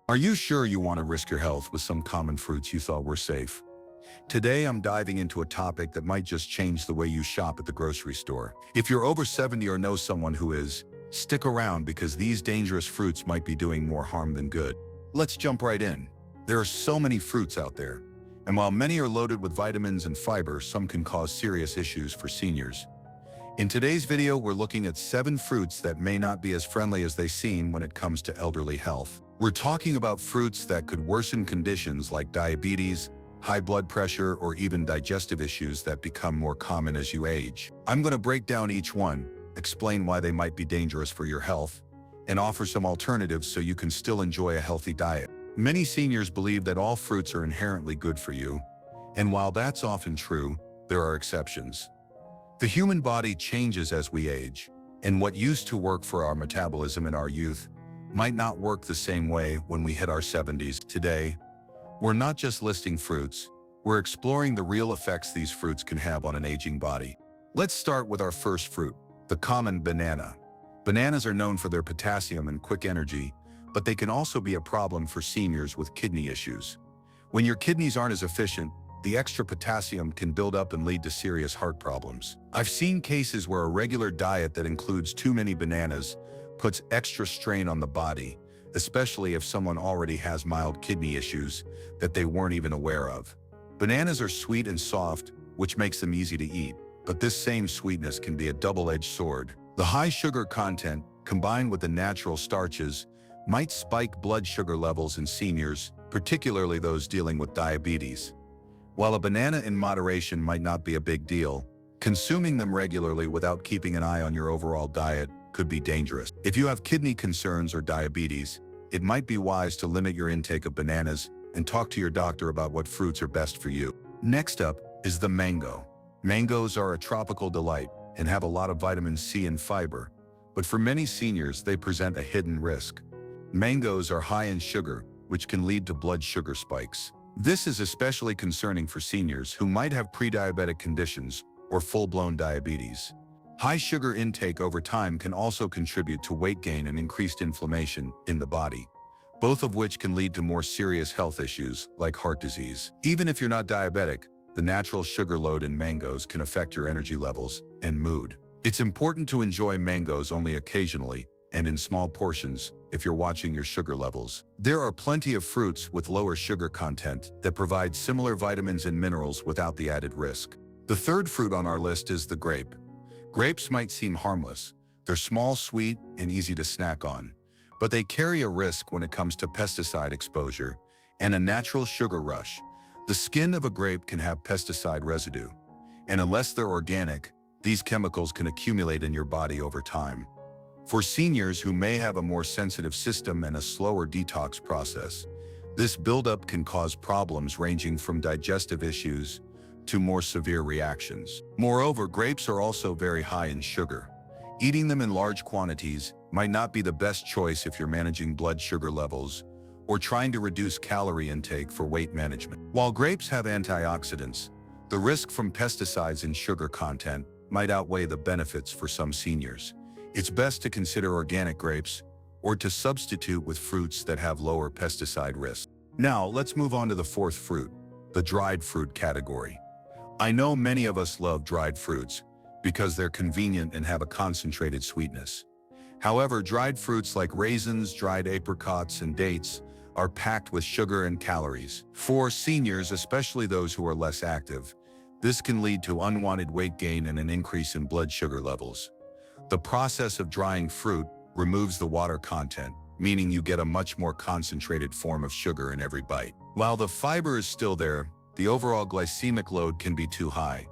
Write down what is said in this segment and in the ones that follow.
Are you sure you want to risk your health with some common fruits you thought were safe? Today I'm diving into a topic that might just change the way you shop at the grocery store. If you're over 70 or know someone who is, stick around because these dangerous fruits might be doing more harm than good. Let's jump right in. There are so many fruits out there, and while many are loaded with vitamins and fiber, some can cause serious issues for seniors. In today's video, we're looking at 7 fruits that may not be as friendly as they seem when it comes to elderly health. We're talking about fruits that could worsen conditions like diabetes, high blood pressure, or even digestive issues that become more common as you age. I'm going to break down each one, explain why they might be dangerous for your health, and offer some alternatives so you can still enjoy a healthy diet. Many seniors believe that all fruits are inherently good for you, and while that's often true, there are exceptions. The human body changes as we age, and what used to work for our metabolism in our youth might not work the same way when we hit our 70s. Today, we're not just listing fruits, we're exploring the real effects these fruits can have on an aging body. Let's start with our first fruit, the common banana. Bananas are known for their potassium and quick energy, but they can also be a problem for seniors with kidney issues. When your kidneys aren't as efficient, the extra potassium can build up and lead to serious heart problems. I've seen cases where a regular diet that includes too many bananas puts extra strain on the body, especially if someone already has mild kidney issues that they weren't even aware of. Bananas are sweet and soft, which makes them easy to eat, but this same sweetness can be a double-edged sword. The high sugar content, combined with the natural starches, might spike blood sugar levels in seniors, particularly those dealing with diabetes. While a banana in moderation might not be a big deal, consuming them regularly without keeping an eye on your overall diet could be dangerous. If you have kidney concerns or diabetes, it might be wise to limit your intake of bananas and talk to your doctor about what fruits are best for you. Next up is the mango. Mangoes are a tropical delight and have a lot of vitamin C and fiber, but for many seniors, they present a hidden risk. Mangoes are high in sugar, which can lead to blood sugar spikes. This is especially concerning for seniors who might have pre-diabetic conditions or full-blown diabetes. High sugar intake over time can also contribute to weight gain and increased inflammation in the body, both of which can lead to more serious health issues like heart disease. Even if you're not diabetic, the natural sugar load in mangoes can affect your energy levels and mood. It's important to enjoy mangoes only occasionally and in small portions if you're watching your sugar levels. There are plenty of fruits with lower sugar content that provide similar vitamins and minerals without the added risk. The third fruit on our list is the grape. Grapes might seem harmless. They're small, sweet, and easy to snack on, but they carry a risk when it comes to pesticide exposure and a natural sugar rush. The skin of a grape can have pesticide residue, and unless they're organic, these chemicals can accumulate in your body over time. For seniors who may have a more sensitive system and a slower detox process, this buildup can cause problems ranging from digestive issues to more severe reactions. Moreover, grapes are also very high in sugar. Eating them in large quantities might not be the best choice if you're managing blood sugar levels or trying to reduce calorie intake for weight management. While grapes have antioxidants, the risk from pesticides and sugar content might outweigh the benefits for some seniors. It's best to consider organic grapes or to substitute with fruits that have lower pesticide risk. Now, let's move on to the fourth fruit, the dried fruit category. I know many of us love dried fruits because they're convenient and have a concentrated sweetness. However, dried fruits like raisins, dried apricots, and dates are packed with sugar and calories. For seniors, especially those who are less active, this can lead to unwanted weight gain and an increase in blood sugar levels. The process of drying fruit removes the water content, meaning you get a much more concentrated form of sugar in every bite. While the fiber is still there, the overall glycemic load can be too high.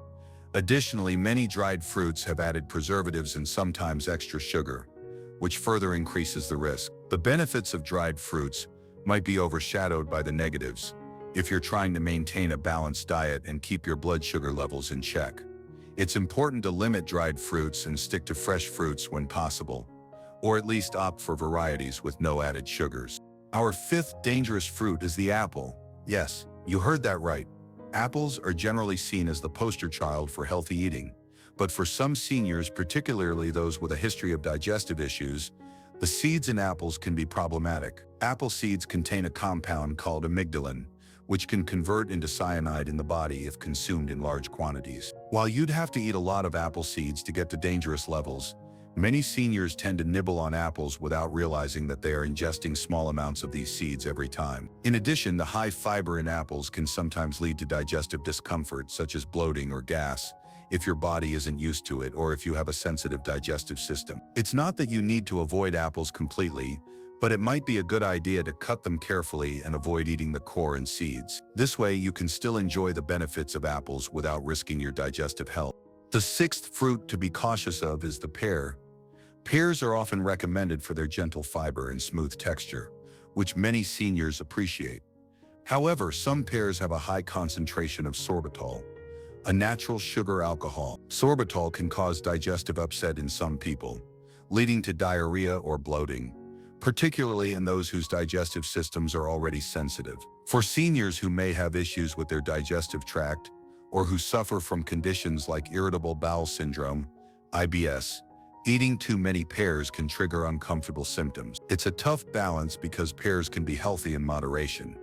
Additionally, many dried fruits have added preservatives and sometimes extra sugar, which further increases the risk. The benefits of dried fruits might be overshadowed by the negatives if you're trying to maintain a balanced diet and keep your blood sugar levels in check. It's important to limit dried fruits and stick to fresh fruits when possible, or at least opt for varieties with no added sugars. Our fifth dangerous fruit is the apple. Yes, you heard that right. Apples are generally seen as the poster child for healthy eating, but for some seniors, particularly those with a history of digestive issues, The seeds in apples can be problematic. Apple seeds contain a compound called amygdalin, which can convert into cyanide in the body if consumed in large quantities. While you'd have to eat a lot of apple seeds to get to dangerous levels, many seniors tend to nibble on apples without realizing that they are ingesting small amounts of these seeds every time. In addition, the high fiber in apples can sometimes lead to digestive discomfort, such as bloating or gas, if your body isn't used to it or if you have a sensitive digestive system. It's not that you need to avoid apples completely, but it might be a good idea to cut them carefully and avoid eating the core and seeds. This way, you can still enjoy the benefits of apples without risking your digestive health. The sixth fruit to be cautious of is the pear. Pears are often recommended for their gentle fiber and smooth texture, which many seniors appreciate. However, some pears have a high concentration of sorbitol, a natural sugar alcohol. Sorbitol can cause digestive upset in some people, leading to diarrhea or bloating, particularly in those whose digestive systems are already sensitive. For seniors who may have issues with their digestive tract or who suffer from conditions like irritable bowel syndrome, IBS, eating too many pears can trigger uncomfortable symptoms. It's a tough balance because pears can be healthy in moderation,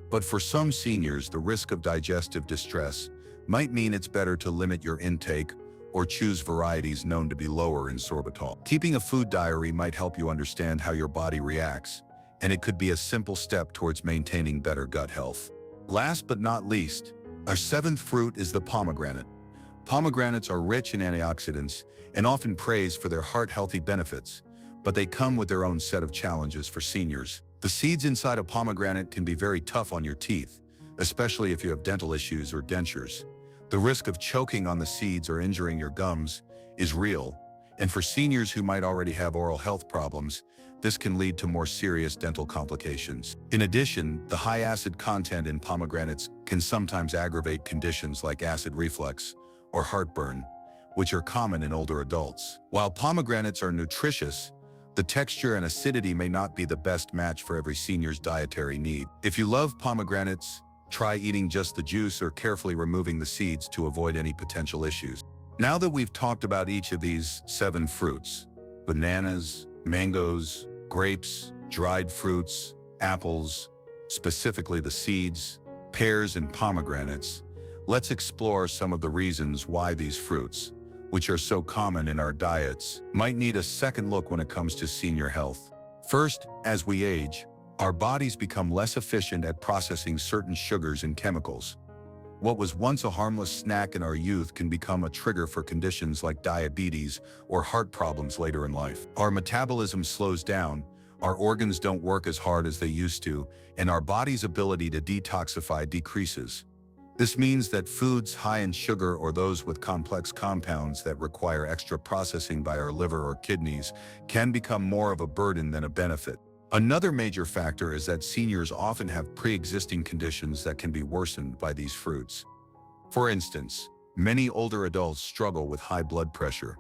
but for some seniors, the risk of digestive distress might mean it's better to limit your intake or choose varieties known to be lower in sorbitol. Keeping a food diary might help you understand how your body reacts, and it could be a simple step towards maintaining better gut health. Last but not least, our seventh fruit is the pomegranate. Pomegranates are rich in antioxidants and often praised for their heart-healthy benefits, but they come with their own set of challenges for seniors. The seeds inside a pomegranate can be very tough on your teeth, especially if you have dental issues or dentures. The risk of choking on the seeds or injuring your gums is real, and for seniors who might already have oral health problems, this can lead to more serious dental complications. In addition, the high acid content in pomegranates can sometimes aggravate conditions like acid reflux or heartburn, which are common in older adults. While pomegranates are nutritious, the texture and acidity may not be the best match for every senior's dietary need. If you love pomegranates, try eating just the juice or carefully removing the seeds to avoid any potential issues. Now that we've talked about each of these 7 fruits, bananas, mangoes, grapes, dried fruits, apples, specifically the seeds, pears, and pomegranates, let's explore some of the reasons why these fruits, which are so common in our diets, might need a second look when it comes to senior health. First, as we age, our bodies become less efficient at processing certain sugars and chemicals. What was once a harmless snack in our youth can become a trigger for conditions like diabetes or heart problems later in life. Our metabolism slows down, our organs don't work as hard as they used to, and our body's ability to detoxify decreases. This means that foods high in sugar or those with complex compounds that require extra processing by our liver or kidneys can become more of a burden than a benefit. Another major factor is that seniors often have pre-existing conditions that can be worsened by these fruits. For instance, many older adults struggle with high blood pressure.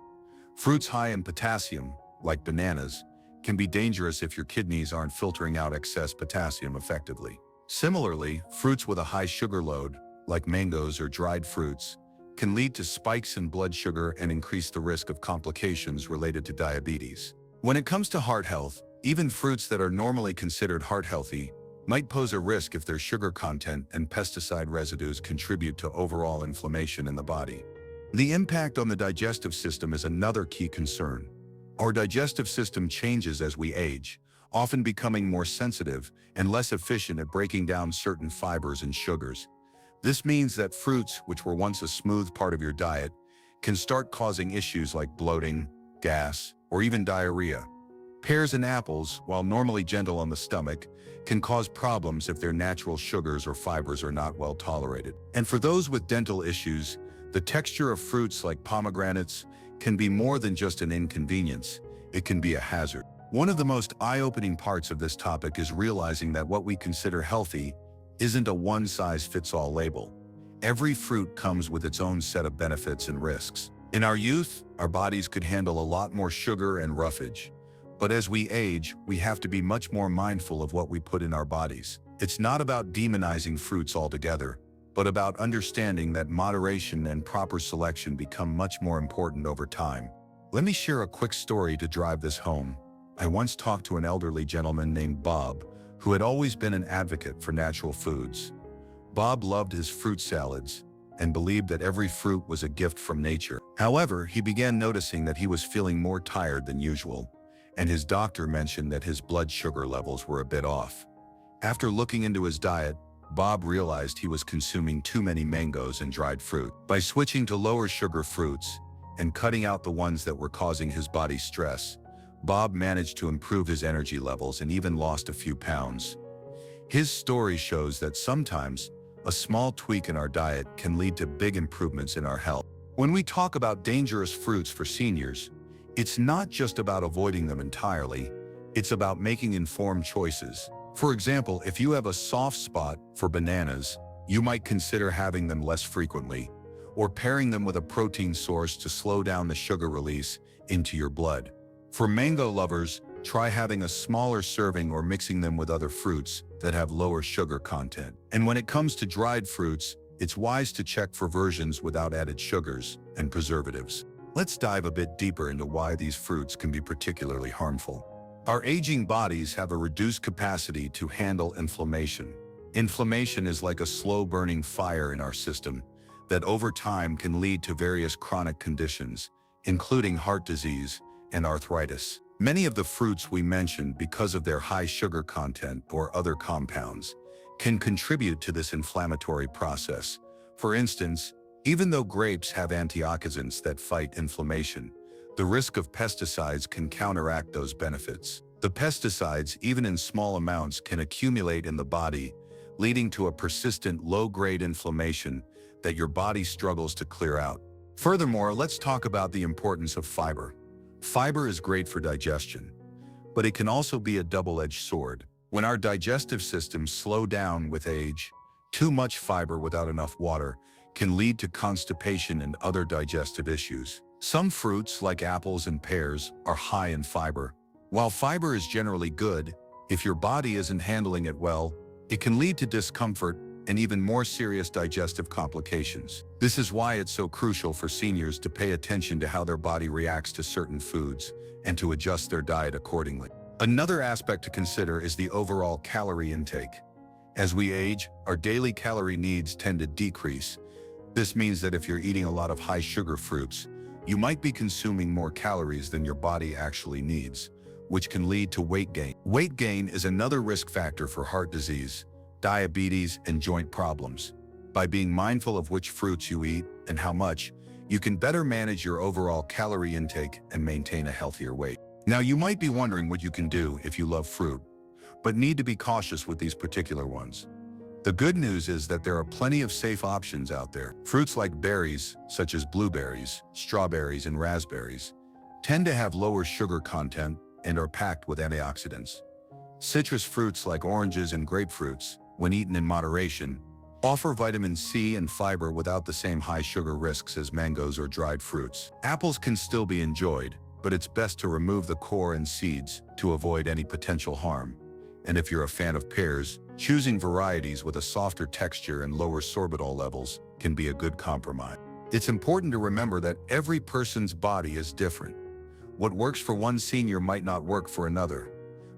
Fruits high in potassium, like bananas, can be dangerous if your kidneys aren't filtering out excess potassium effectively. Similarly, fruits with a high sugar load, like mangoes or dried fruits, can lead to spikes in blood sugar and increase the risk of complications related to diabetes. When it comes to heart health, even fruits that are normally considered heart healthy might pose a risk if their sugar content and pesticide residues contribute to overall inflammation in the body. The impact on the digestive system is another key concern. Our digestive system changes as we age, often becoming more sensitive and less efficient at breaking down certain fibers and sugars. This means that fruits, which were once a smooth part of your diet, can start causing issues like bloating, gas, or even diarrhea. Pears and apples, while normally gentle on the stomach, can cause problems if their natural sugars or fibers are not well tolerated. And for those with dental issues, the texture of fruits like pomegranates can be more than just an inconvenience. It can be a hazard. One of the most eye-opening parts of this topic is realizing that what we consider healthy isn't a one-size-fits-all label. Every fruit comes with its own set of benefits and risks. In our youth, our bodies could handle a lot more sugar and roughage. But as we age, we have to be much more mindful of what we put in our bodies. It's not about demonizing fruits altogether, but about understanding that moderation and proper selection become much more important over time. Let me share a quick story to drive this home. I once talked to an elderly gentleman named Bob, who had always been an advocate for natural foods. Bob loved his fruit salads and believed that every fruit was a gift from nature. However, he began noticing that he was feeling more tired than usual, and his doctor mentioned that his blood sugar levels were a bit off. After looking into his diet, Bob realized he was consuming too many mangoes and dried fruit. By switching to lower sugar fruits and cutting out the ones that were causing his body stress, Bob managed to improve his energy levels and even lost a few pounds. His story shows that sometimes a small tweak in our diet can lead to big improvements in our health. When we talk about dangerous fruits for seniors, it's not just about avoiding them entirely, it's about making informed choices. For example, if you have a soft spot for bananas, you might consider having them less frequently, or pairing them with a protein source to slow down the sugar release into your blood. For mango lovers, try having a smaller serving or mixing them with other fruits that have lower sugar content. And when it comes to dried fruits, it's wise to check for versions without added sugars and preservatives. Let's dive a bit deeper into why these fruits can be particularly harmful. Our aging bodies have a reduced capacity to handle inflammation. Inflammation is like a slow-burning fire in our system that over time can lead to various chronic conditions, including heart disease and arthritis. Many of the fruits we mentioned, because of their high sugar content or other compounds, can contribute to this inflammatory process. For instance, even though grapes have antioxidants that fight inflammation, the risk of pesticides can counteract those benefits. The pesticides, even in small amounts, can accumulate in the body, leading to a persistent low-grade inflammation that your body struggles to clear out. Furthermore, let's talk about the importance of fiber. Fiber is great for digestion, but it can also be a double-edged sword. When our digestive systems slow down with age, too much fiber without enough water can lead to constipation and other digestive issues. Some fruits, like apples and pears, are high in fiber. While fiber is generally good, if your body isn't handling it well, it can lead to discomfort and even more serious digestive complications. This is why it's so crucial for seniors to pay attention to how their body reacts to certain foods and to adjust their diet accordingly. Another aspect to consider is the overall calorie intake. As we age, our daily calorie needs tend to decrease. This means that if you're eating a lot of high-sugar fruits, you might be consuming more calories than your body actually needs, which can lead to weight gain. Weight gain is another risk factor for heart disease, diabetes, and joint problems. By being mindful of which fruits you eat and how much, you can better manage your overall calorie intake and maintain a healthier weight. Now, you might be wondering what you can do if you love fruit, but need to be cautious with these particular ones. The good news is that there are plenty of safe options out there. Fruits like berries, such as blueberries, strawberries, and raspberries, tend to have lower sugar content and are packed with antioxidants. Citrus fruits like oranges and grapefruits, when eaten in moderation, offer vitamin C and fiber without the same high sugar risks as mangoes or dried fruits. Apples can still be enjoyed, but it's best to remove the core and seeds to avoid any potential harm. And if you're a fan of pears, choosing varieties with a softer texture and lower sorbitol levels can be a good compromise. It's important to remember that every person's body is different. What works for one senior might not work for another.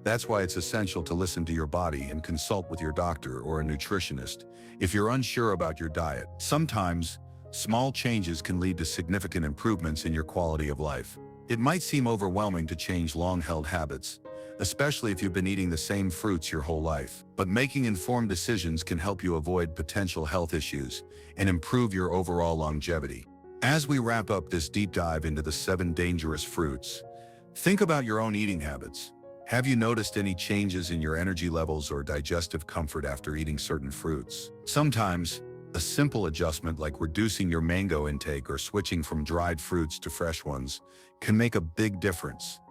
That's why it's essential to listen to your body and consult with your doctor or a nutritionist if you're unsure about your diet. Sometimes, small changes can lead to significant improvements in your quality of life. It might seem overwhelming to change long-held habits, especially if you've been eating the same fruits your whole life. But making informed decisions can help you avoid potential health issues and improve your overall longevity. As we wrap up this deep dive into the 7 dangerous fruits, think about your own eating habits. Have you noticed any changes in your energy levels or digestive comfort after eating certain fruits? Sometimes, a simple adjustment like reducing your mango intake or switching from dried fruits to fresh ones can make a big difference.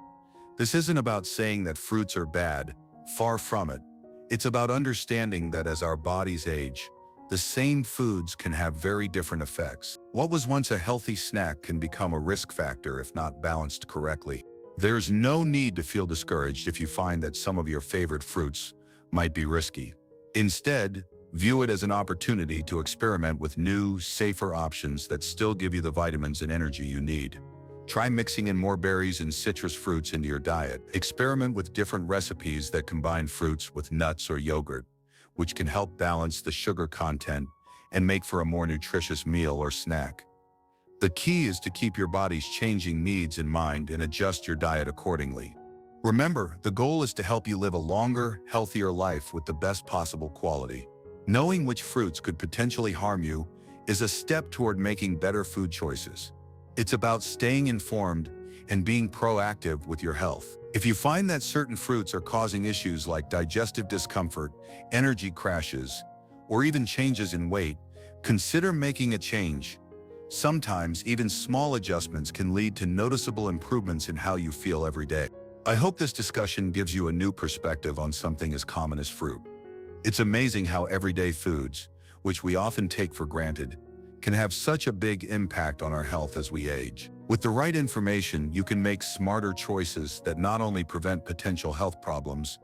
This isn't about saying that fruits are bad, far from it. It's about understanding that as our bodies age, the same foods can have very different effects. What was once a healthy snack can become a risk factor if not balanced correctly. There's no need to feel discouraged if you find that some of your favorite fruits might be risky. Instead, view it as an opportunity to experiment with new, safer options that still give you the vitamins and energy you need. Try mixing in more berries and citrus fruits into your diet. Experiment with different recipes that combine fruits with nuts or yogurt, which can help balance the sugar content and make for a more nutritious meal or snack. The key is to keep your body's changing needs in mind and adjust your diet accordingly. Remember, the goal is to help you live a longer, healthier life with the best possible quality. Knowing which fruits could potentially harm you is a step toward making better food choices. It's about staying informed and being proactive with your health. If you find that certain fruits are causing issues like digestive discomfort, energy crashes, or even changes in weight, consider making a change. Sometimes even small adjustments can lead to noticeable improvements in how you feel every day. I hope this discussion gives you a new perspective on something as common as fruit. It's amazing how everyday foods, which we often take for granted, can have such a big impact on our health as we age. With the right information, you can make smarter choices that not only prevent potential health problems,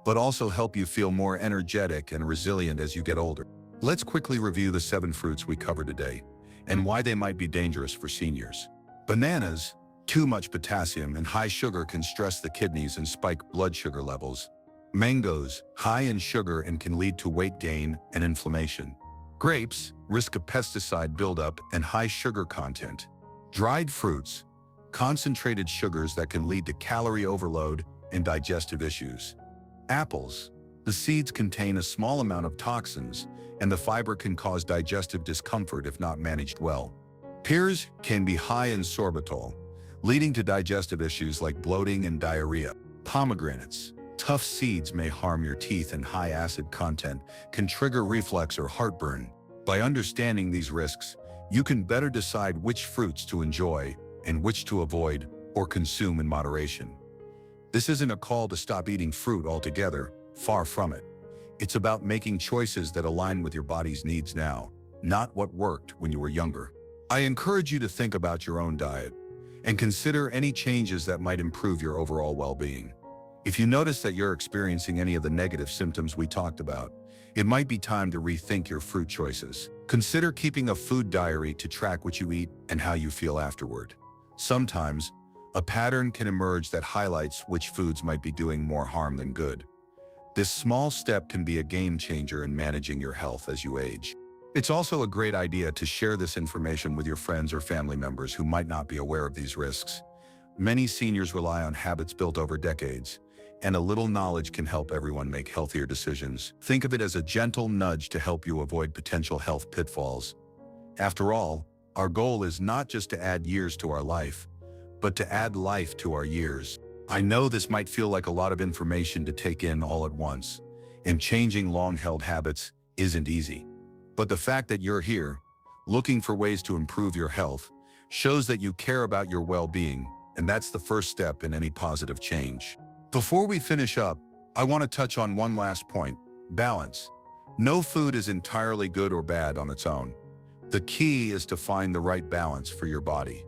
but also help you feel more energetic and resilient as you get older. Let's quickly review the 7 fruits we covered today and why they might be dangerous for seniors. Bananas. Too much potassium and high sugar can stress the kidneys and spike blood sugar levels. Mangoes. High in sugar and can lead to weight gain and inflammation. Grapes. Risk of pesticide buildup and high sugar content. Dried fruits. Concentrated sugars that can lead to calorie overload and digestive issues. Apples. The seeds contain a small amount of toxins, and the fiber can cause digestive discomfort if not managed well. Pears can be high in sorbitol, leading to digestive issues like bloating and diarrhea. Pomegranates. Tough seeds may harm your teeth, and high acid content can trigger reflux or heartburn. By understanding these risks, you can better decide which fruits to enjoy and which to avoid or consume in moderation. This isn't a call to stop eating fruit altogether, far from it. It's about making choices that align with your body's needs now, not what worked when you were younger. I encourage you to think about your own diet and consider any changes that might improve your overall well-being. If you notice that you're experiencing any of the negative symptoms we talked about, it might be time to rethink your fruit choices. Consider keeping a food diary to track what you eat and how you feel afterward. Sometimes, a pattern can emerge that highlights which foods might be doing more harm than good. This small step can be a game changer in managing your health as you age. It's also a great idea to share this information with your friends or family members who might not be aware of these risks. Many seniors rely on habits built over decades, and a little knowledge can help everyone make healthier decisions. Think of it as a gentle nudge to help you avoid potential health pitfalls. After all, our goal is not just to add years to our life, but to add life to our years. I know this might feel like a lot of information to take in all at once, and changing long-held habits isn't easy. But the fact that you're here, looking for ways to improve your health, shows that you care about your well-being, and that's the first step in any positive change. Before we finish up, I want to touch on one last point: balance. No food is entirely good or bad on its own. The key is to find the right balance for your body.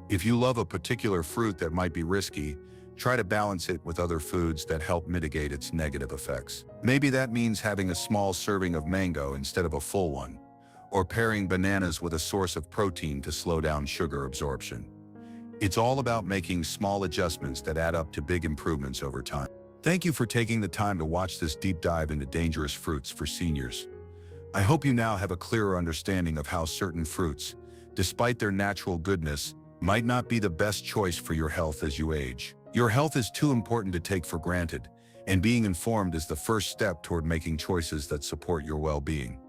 If you love a particular fruit that might be risky, try to balance it with other foods that help mitigate its negative effects. Maybe that means having a small serving of mango instead of a full one, or pairing bananas with a source of protein to slow down sugar absorption. It's all about making small adjustments that add up to big improvements over time. Thank you for taking the time to watch this deep dive into dangerous fruits for seniors. I hope you now have a clearer understanding of how certain fruits, despite their natural goodness, might not be the best choice for your health as you age. Your health is too important to take for granted, and being informed is the first step toward making choices that support your well-being.